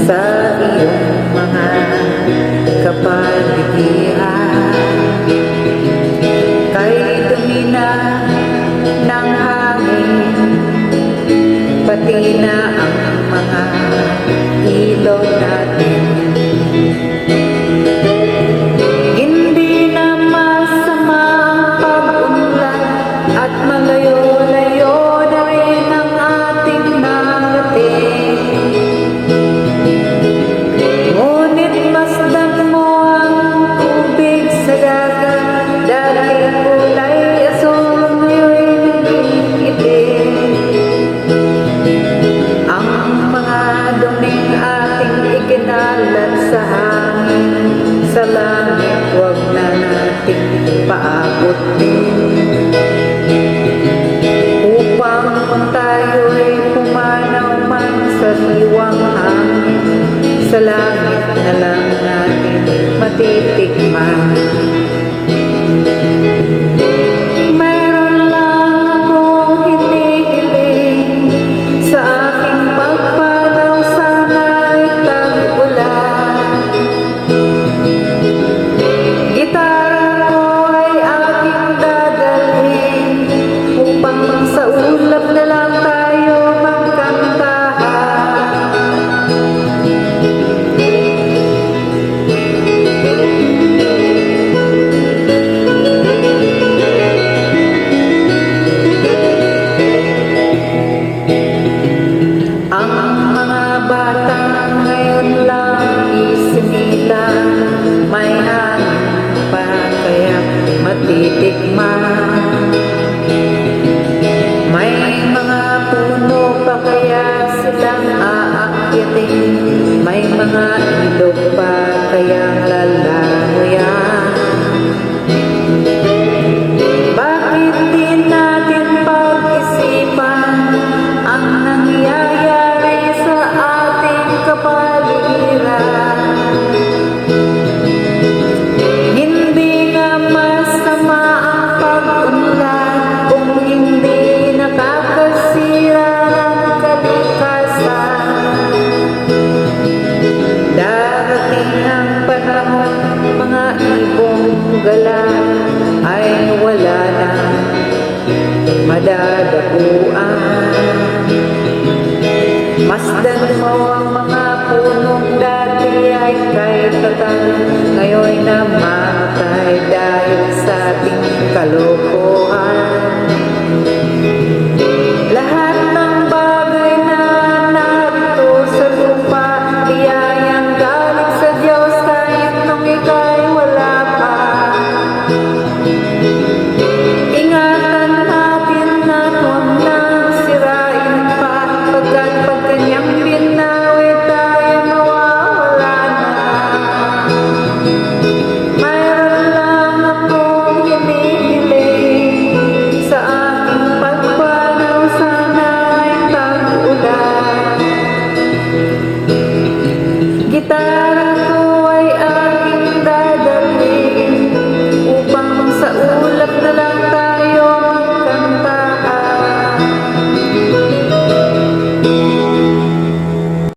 sa iyong mga kapaligiran. Kay dumi na ng hangin, pati na ang mga ilog natin. Hindi na masama ang pag-unlad at malayo-layo na rin ang ating narating. Ngunit masdan mo ang tubig sa dagat, dahil kulay asul ngayon'y naging itim. Ang mga duming ating ikinalat sa hangin, sa langit huwag na nating paabutin. Upang kung tayo'y pumanaw man sa hiwang hangin, sa langit na lang natin matitikman. Meron lang akong hinihiling, sa aking pagpanaw sana'y tag-ulan. Gitara ko ay aking dadalhin, upang sa ulap na lang tayo magkantahan. Ang mga bata ngayon lang isinilang, may hangin pa kaya matitikman. May mga puno pa kaya silang aakyatin, may mga ilog pa kayang lalamuyan. Bakit di natin pag-isipan ang nangyayari sa ating kapaligiran? Hindi nga masama ang pag-unlad kung hindi nakakasira ng kalikasan. Darating ang panahon, mga ibong gala ay wala na madadapuan. Masdan mo ang mga punong dati ay kay tatang, ngayon namatay dahil sa ating kalokohan.